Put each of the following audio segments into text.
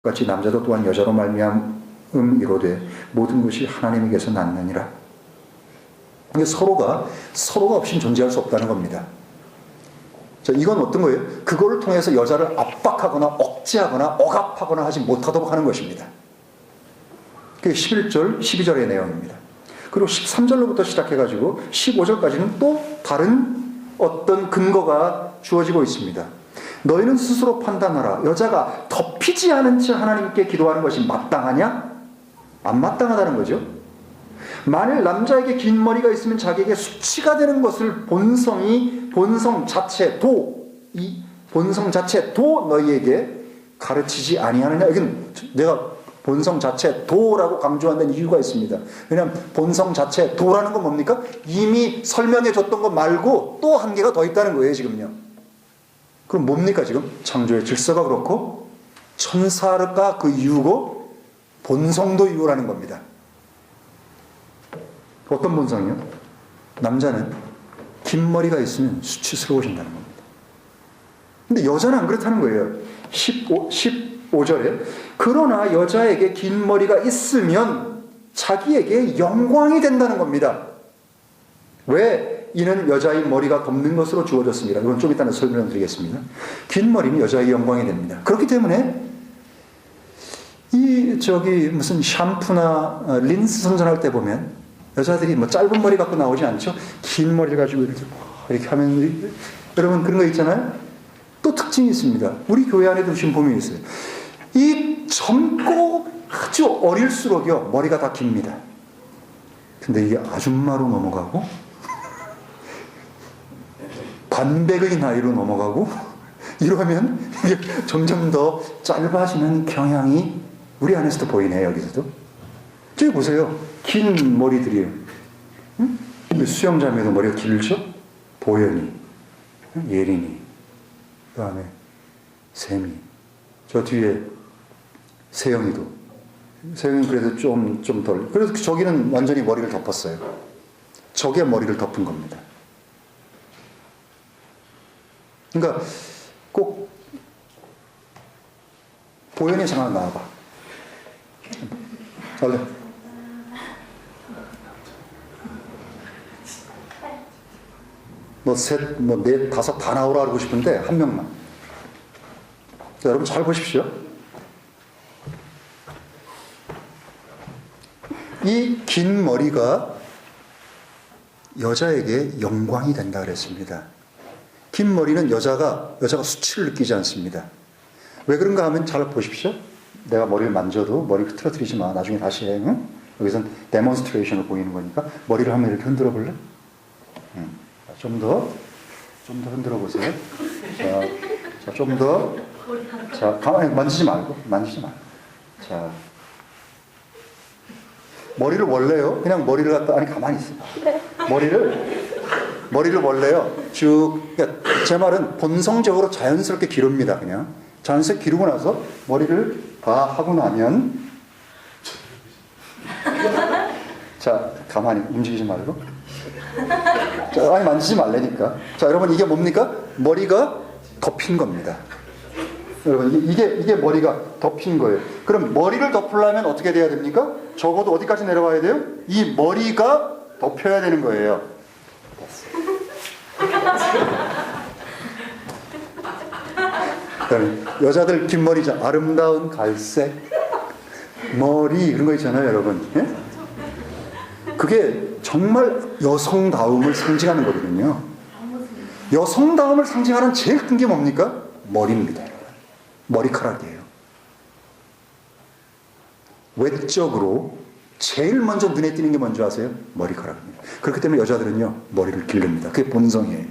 같이 남자도 또한 여자로 말미암음이로되 모든 것이 하나님에게서 났느니라. 서로가 없이는 존재할 수 없다는 겁니다. 자, 이건 어떤 거예요? 그걸 통해서 여자를 압박하거나 억제하거나 억압하거나 하지 못하도록 하는 것입니다. 그게 11절, 12절의 내용입니다. 그리고 13절로부터 시작해가지고 15절까지는 또 다른 어떤 근거가 주어지고 있습니다. 너희는 스스로 판단하라. 여자가 덮이지 않은 채 하나님께 기도하는 것이 마땅하냐? 안 마땅하다는 거죠. 만일 남자에게 긴 머리가 있으면 자기에게 수치가 되는 것을 본성 자체 도 너희에게 가르치지 아니하느냐. 이건 내가 본성 자체 도라고 강조한다는 이유가 있습니다. 왜냐하면 본성 자체 도라는 건 뭡니까? 이미 설명해 줬던 것 말고 또 한 개가 더 있다는 거예요, 지금요. 그럼 뭡니까, 지금? 창조의 질서가 그렇고 천사가 그 이유고 본성도 이유라는 겁니다. 어떤 본성이요? 남자는 긴 머리가 있으면 수치스러워진다는 겁니다. 근데 여자는 안 그렇다는 거예요. 15절에 그러나 여자에게 긴 머리가 있으면 자기에게 영광이 된다는 겁니다. 왜? 이는 여자의 머리가 덮는 것으로 주어졌습니다. 이건 좀 이따 설명드리겠습니다. 긴 머리는 여자의 영광이 됩니다. 그렇기 때문에 무슨 샴푸나 린스 선전할 때 보면 여자들이 뭐 짧은 머리 갖고 나오지 않죠? 긴 머리를 가지고 이렇게 하면, 여러분 그런 거 있잖아요? 또 특징이 있습니다. 우리 교회 안에도 지금 보면 있어요. 이 젊고 아주 어릴수록요, 머리가 다 깁니다. 근데 이게 아줌마로 넘어가고, 반백의 나이로 넘어가고, 이러면 이게 점점 더 짧아지는 경향이 우리 안에서도 보이네요, 여기서도. 저기 보세요. 긴 머리들이에요. 응? 수영자매도 머리가 길죠? 보현이, 예린이, 그 다음에 샘이, 저 뒤에 세영이도. 세영이는 그래도 좀 덜. 그래서 저기는 완전히 머리를 덮었어요. 저게 머리를 덮은 겁니다. 그러니까 꼭 보현이 잠깐 나와봐. 얼른. 너 셋, 넷, 다섯 다 나오라 하고 싶은데 한 명만. 자, 여러분 잘 보십시오. 이 긴 머리가 여자에게 영광이 된다 그랬습니다. 긴 머리는 여자가 수치를 느끼지 않습니다. 왜 그런가 하면 잘 보십시오. 내가 머리를 만져도 머리 흐트러뜨리지 마. 나중에 다시 해. 응? 여기선 데몬스트레이션을 보이는 거니까 머리를 한번 이렇게 흔들어 볼래? 좀 더 흔들어 보세요. 자, 좀 더. 자, 가만히 만지지 말고. 자, 머리를 원래요. 그냥 머리를 갖다 가만히 있어. 머리를 원래요. 그러니까 제 말은 본성적으로 자연스럽게 기릅니다. 그냥 자연스럽게 기르고 나서 머리를 다 하고 나면, 자, 가만히 움직이지 말고. 자, 만지지 말라니까. 자, 여러분 이게 뭡니까? 머리가 덮인 겁니다. 여러분 이게 머리가 덮인 거예요. 그럼 머리를 덮으려면 어떻게 돼야 됩니까? 적어도 어디까지 내려와야 돼요? 이 머리가 덮여야 되는 거예요. 여자들 긴 머리죠. 아름다운 갈색 머리 그런 거 있잖아요, 여러분. 예? 그게 정말 여성다움을 상징하는 거거든요. 여성다움을 상징하는 제일 큰 게 뭡니까? 머리입니다. 머리카락이에요. 외적으로 제일 먼저 눈에 띄는 게 뭔지 아세요? 머리카락입니다. 그렇기 때문에 여자들은요, 머리를 기릅니다. 그게 본성이에요.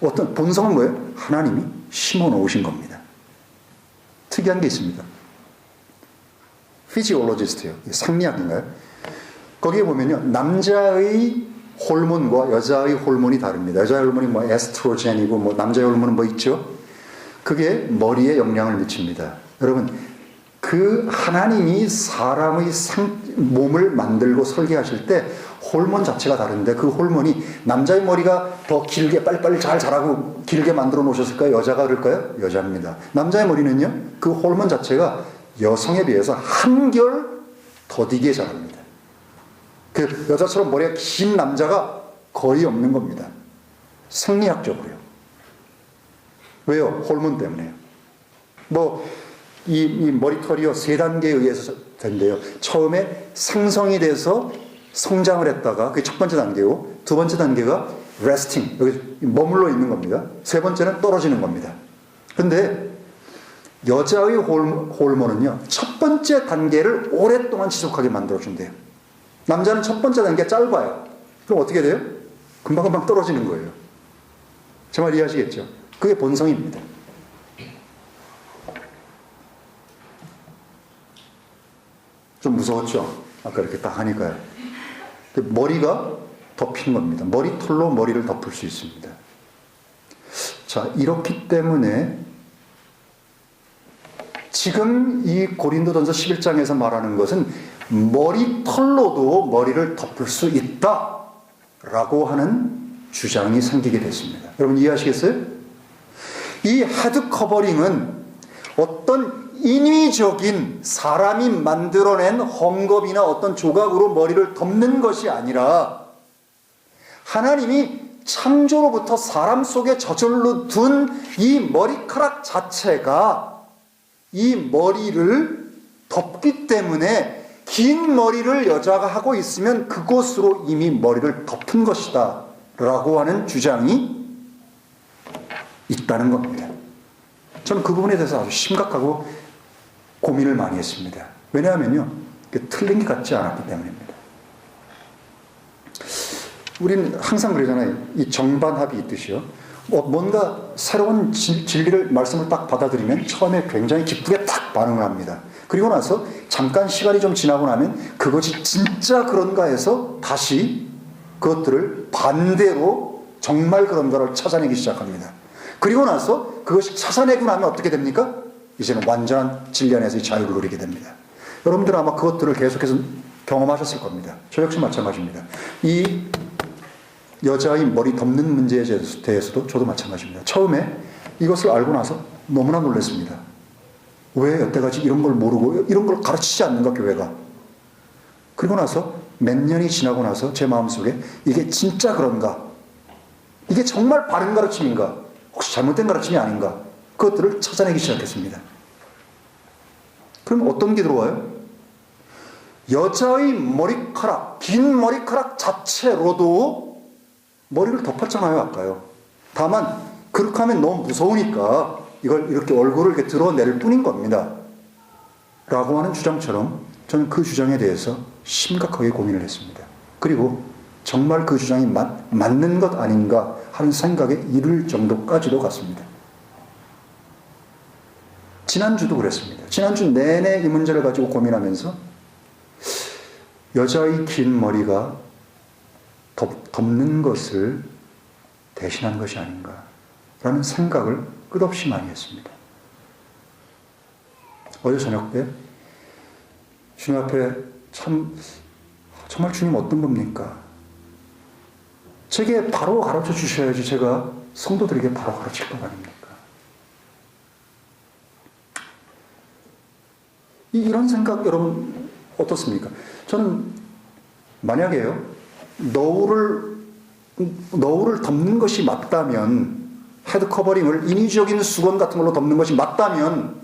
어떤 본성은 뭐예요? 하나님이 심어 놓으신 겁니다. 특이한 게 있습니다. 피지올로지스트요. 상미학인가요? 거기에 보면요, 남자의 호르몬과 여자의 호르몬이 다릅니다. 여자의 호르몬이 에스트로겐이고 남자의 호르몬은 있죠? 그게 머리에 영향을 미칩니다. 여러분, 그 하나님이 사람의 몸을 만들고 설계하실 때 호르몬 자체가 다른데, 그 호르몬이 남자의 머리가 더 길게 빨리빨리 잘 자라고 길게 만들어 놓으셨을까요? 여자가 그럴까요? 여자입니다. 남자의 머리는요, 그 호르몬 자체가 여성에 비해서 한결 더디게 자랍니다. 그 여자처럼 머리가 긴 남자가 거의 없는 겁니다. 생리학적으로요. 왜요? 호르몬 때문에요. 이 머리털이요, 3단계에 의해서 된대요. 처음에 생성이 돼서 성장을 했다가 그게 첫 번째 단계고, 두 번째 단계가 resting, 여기 머물러 있는 겁니다. 세 번째는 떨어지는 겁니다. 근데 여자의 호르몬은요, 첫 번째 단계를 오랫동안 지속하게 만들어준대요. 남자는 첫 번째 단계가 짧아요. 그럼 어떻게 돼요? 금방금방 떨어지는 거예요. 제 말 이해하시겠죠? 그게 본성입니다. 좀 무서웠죠? 아까 이렇게 딱 하니까요. 머리가 덮인 겁니다. 머리털로 머리를 덮을 수 있습니다. 자, 이렇기 때문에 지금 이 고린도전서 11장에서 말하는 것은 머리털로도 머리를 덮을 수 있다라고 하는 주장이 생기게 됐습니다. 여러분 이해하시겠어요? 이 헤드 커버링은 어떤 인위적인 사람이 만들어낸 헝겊이나 어떤 조각으로 머리를 덮는 것이 아니라 하나님이 창조로부터 사람 속에 저절로 둔 이 머리카락 자체가 이 머리를 덮기 때문에 긴 머리를 여자가 하고 있으면 그것으로 이미 머리를 덮은 것이다 라고 하는 주장이 있다는 겁니다. 저는 그 부분에 대해서 아주 심각하고 고민을 많이 했습니다. 왜냐하면요, 틀린 게 같지 않았기 때문입니다. 우리는 항상 그러잖아요. 이 정반합이 있듯이요. 뭔가 새로운 진리를, 말씀을 딱 받아들이면 처음에 굉장히 기쁘게 딱 반응을 합니다. 그리고 나서 잠깐 시간이 좀 지나고 나면 그것이 진짜 그런가 해서 다시 그것들을 반대로 정말 그런가를 찾아내기 시작합니다. 그리고 나서 그것이 찾아내고 나면 어떻게 됩니까? 이제는 완전한 진리 안에서 자유를 누리게 됩니다. 여러분들은 아마 그것들을 계속해서 경험하셨을 겁니다. 저 역시 마찬가지입니다. 이 여자의 머리 덮는 문제에 대해서도 저도 마찬가지입니다. 처음에 이것을 알고 나서 너무나 놀랐습니다. 왜 여태까지 이런 걸 모르고 이런 걸 가르치지 않는가, 교회가. 그리고 나서 몇 년이 지나고 나서 제 마음속에 이게 진짜 그런가, 이게 정말 바른 가르침인가, 혹시 잘못된 가르침이 아닌가, 그것들을 찾아내기 시작했습니다. 그럼 어떤 게 들어와요? 여자의 머리카락, 긴 머리카락 자체로도 머리를 덮었잖아요, 아까요. 다만 그렇게 하면 너무 무서우니까 이걸 이렇게 얼굴을 이렇게 드러낼 뿐인 겁니다 라고 하는 주장처럼 저는 그 주장에 대해서 심각하게 고민을 했습니다. 그리고 정말 그 주장이 맞는 것 아닌가 하는 생각에 이를 정도까지도 갔습니다. 지난주도 그랬습니다. 지난주 내내 이 문제를 가지고 고민하면서 여자의 긴 머리가 덮는 것을 대신한 것이 아닌가 라는 생각을 끝없이 많이 했습니다. 어제 저녁 때 주님 앞에 정말 주님 어떤 겁니까? 제게 바로 가르쳐 주셔야지 제가 성도들에게 바로 가르칠 것 아닙니까? 이런 생각 여러분 어떻습니까? 저는 만약에요, 너울을 덮는 것이 맞다면, 헤드 커버링을 인위적인 수건 같은 걸로 덮는 것이 맞다면,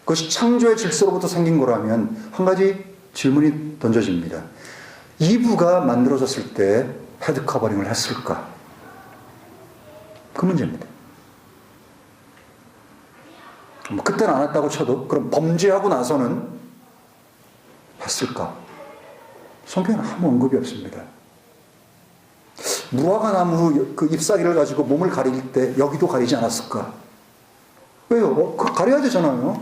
그것이 창조의 질서로부터 생긴 거라면 한 가지 질문이 던져집니다. 이브가 만들어졌을 때 헤드 커버링을 했을까? 그 문제입니다. 그때는 안 했다고 쳐도 그럼 범죄하고 나서는 했을까? 성경에는 아무 언급이 없습니다. 무화과 나무 그 잎사귀를 가지고 몸을 가릴 때 여기도 가리지 않았을까? 왜요? 가려야 되잖아요.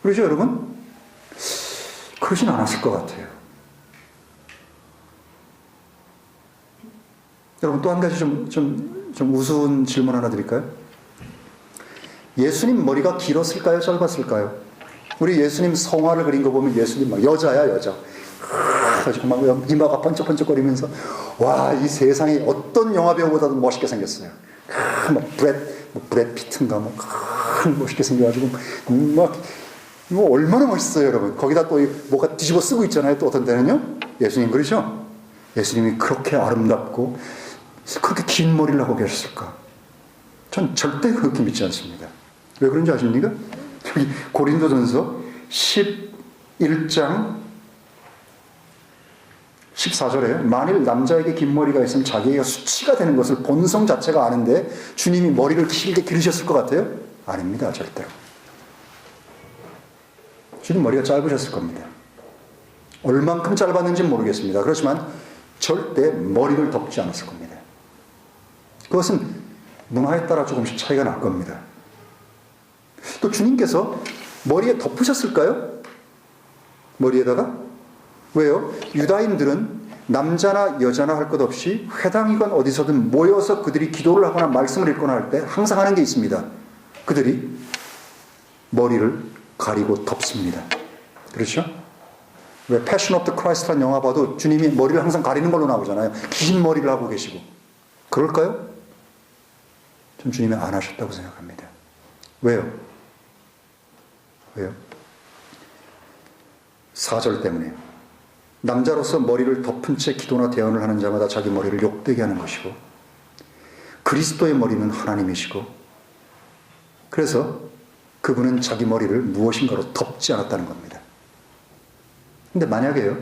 그렇죠, 여러분? 그러진 않았을 것 같아요. 여러분, 또 한 가지 좀 우스운 질문 하나 드릴까요? 예수님 머리가 길었을까요? 짧았을까요? 우리 예수님 성화를 그린 거 보면 예수님 막 여자야, 여자. 가지고 막 이마가 번쩍번쩍거리면서, 와, 이 세상에 어떤 영화 배우보다도 멋있게 생겼어요. 뭐 브렛 피트인가, 뭐 참 멋있게 생겨가지고 막 뭐 얼마나 멋있어요, 여러분. 거기다 또 뭐가 뒤집어 쓰고 있잖아요. 또 어떤 때는요. 예수님 그러죠? 예수님이 그렇게 아름답고 그렇게 긴 머리를 하고 계셨을까? 전 절대 그렇게 믿지 않습니다. 왜 그런지 아십니까? 여기 고린도전서 11장 14절에 만일 남자에게 긴 머리가 있으면 자기가 수치가 되는 것을 본성 자체가 아는데 주님이 머리를 길게 기르셨을 것 같아요? 아닙니다. 절대로. 주님 머리가 짧으셨을 겁니다. 얼만큼 짧았는지는 모르겠습니다. 그렇지만 절대 머리를 덮지 않았을 겁니다. 그것은 문화에 따라 조금씩 차이가 날 겁니다. 또 주님께서 머리에 덮으셨을까요? 머리에다가? 왜요? 유다인들은 남자나 여자나 할 것 없이 회당이건 어디서든 모여서 그들이 기도를 하거나 말씀을 읽거나 할 때 항상 하는 게 있습니다. 그들이 머리를 가리고 덮습니다. 그렇죠? 왜 패션 오브 더 크라이스트라는 영화 봐도 주님이 머리를 항상 가리는 걸로 나오잖아요. 긴 머리를 하고 계시고. 그럴까요? 전 주님이 안 하셨다고 생각합니다. 왜요? 왜요? 4절 때문에 남자로서 머리를 덮은 채 기도나 대언을 하는 자마다 자기 머리를 욕되게 하는 것이고 그리스도의 머리는 하나님이시고 그래서 그분은 자기 머리를 무엇인가로 덮지 않았다는 겁니다. 근데 만약에요,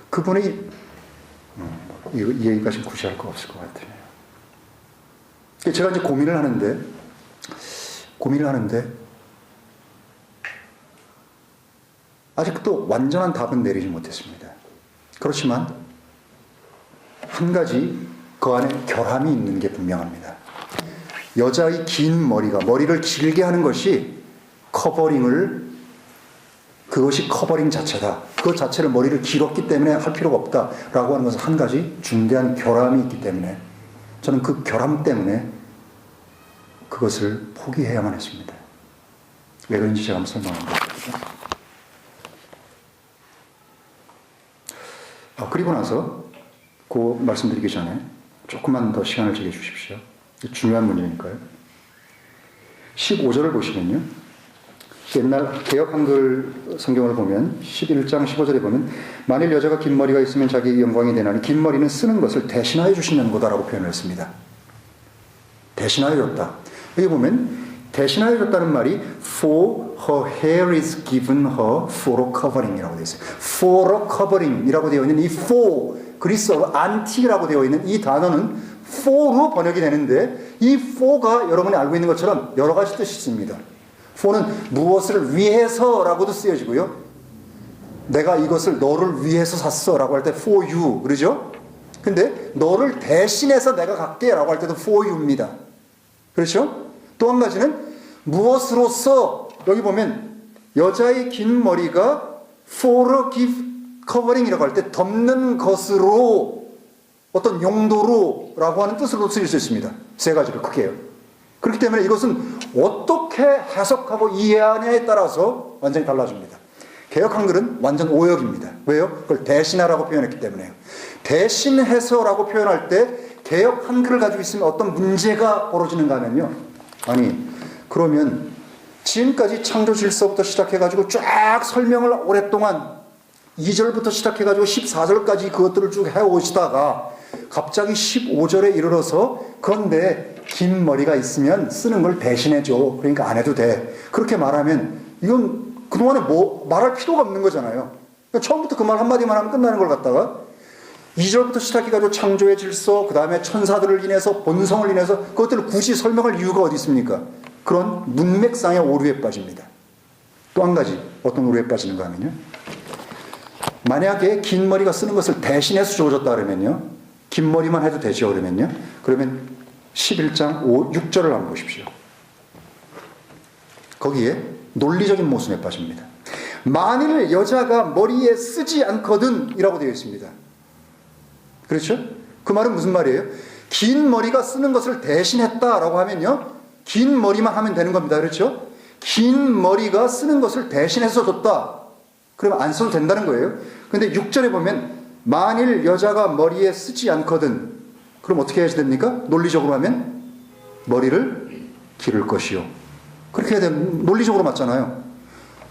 그분이 이 얘기가 지금 굳이 할 거 없을 것 같아요. 제가 이제 고민을 하는데 아직도 완전한 답은 내리지 못했습니다. 그렇지만 한 가지 그 안에 결함이 있는 게 분명합니다. 여자의 긴 머리를 길게 하는 것이 그것이 커버링 자체다. 그 자체를 머리를 길었기 때문에 할 필요가 없다라고 하는 것은 한 가지 중대한 결함이 있기 때문에 저는 그 결함 때문에 그것을 포기해야만 했습니다. 왜 그런지 제가 한번 설명합니다. 그리고 나서 그 말씀드리기 전에 조금만 더 시간을 제게 주십시오. 중요한 문제니까요. 15절을 보시면요. 옛날 개역 한글 성경을 보면 11장 15절에 보면 만일 여자가 긴 머리가 있으면 자기의 영광이 되나니 긴 머리는 쓰는 것을 대신하여 주시는 거다라고 표현을 했습니다. 대신하여 줬다. 여기 보면 대신하여 줬다는 말이 for her hair is given her for a covering 이라고 되어 있어요. for a covering 이라고 되어 있는 이 for 그리스어로 anti라고 되어 있는 이 단어는 for로 번역이 되는데 이 for가 여러분이 알고 있는 것처럼 여러 가지 뜻이 있습니다. for는 무엇을 위해서라고도 쓰여지고요. 내가 이것을 너를 위해서 샀어 라고 할 때 for you 그러죠? 근데 너를 대신해서 내가 갈게 라고 할 때도 for you입니다. 그렇죠? 또 한 가지는 무엇으로서 여기 보면 여자의 긴 머리가 for a give covering 이라고 할 때 덮는 것으로 어떤 용도로 라고 하는 뜻으로 쓰일 수 있습니다. 세 가지로 크게 해요. 그렇기 때문에 이것은 어떻게 해석하고 이해하냐에 따라서 완전히 달라집니다. 개역 한글은 완전 오역입니다. 왜요? 그걸 대신하라고 표현했기 때문에요. 대신해서라고 표현할 때 개역 한글을 가지고 있으면 어떤 문제가 벌어지는가 하면요. 아니 그러면 지금까지 창조 질서부터 시작해가지고 쫙 설명을 오랫동안 2절부터 시작해가지고 14절까지 그것들을 쭉 해오시다가 갑자기 15절에 이르러서 그런데 긴 머리가 있으면 쓰는 걸 대신해줘. 그러니까 안 해도 돼. 그렇게 말하면 이건 그동안에 뭐 말할 필요가 없는 거잖아요. 그러니까 처음부터 그 말 한마디만 하면 끝나는 걸 갖다가 2절부터 시작해가지고 창조의 질서, 그 다음에 천사들을 인해서 본성을 인해서 그것들을 굳이 설명할 이유가 어디 있습니까? 그런 문맥상의 오류에 빠집니다. 또 한 가지 어떤 오류에 빠지는가 하면요. 만약에 긴 머리가 쓰는 것을 대신해서 주어졌다 그러면요. 긴 머리만 해도 되죠 그러면요. 그러면 11장 6절을 한번 보십시오. 거기에 논리적인 모순에 빠집니다. 만일 여자가 머리에 쓰지 않거든 이라고 되어 있습니다. 그렇죠? 그 말은 무슨 말이에요? 긴 머리가 쓰는 것을 대신했다라고 하면요. 긴 머리만 하면 되는 겁니다. 그렇죠? 긴 머리가 쓰는 것을 대신해서 줬다. 그러면 안 써도 된다는 거예요. 근데 6절에 보면 만일 여자가 머리에 쓰지 않거든 그럼 어떻게 해야 됩니까? 논리적으로 하면 머리를 기를 것이요. 그렇게 해야 되면 논리적으로 맞잖아요.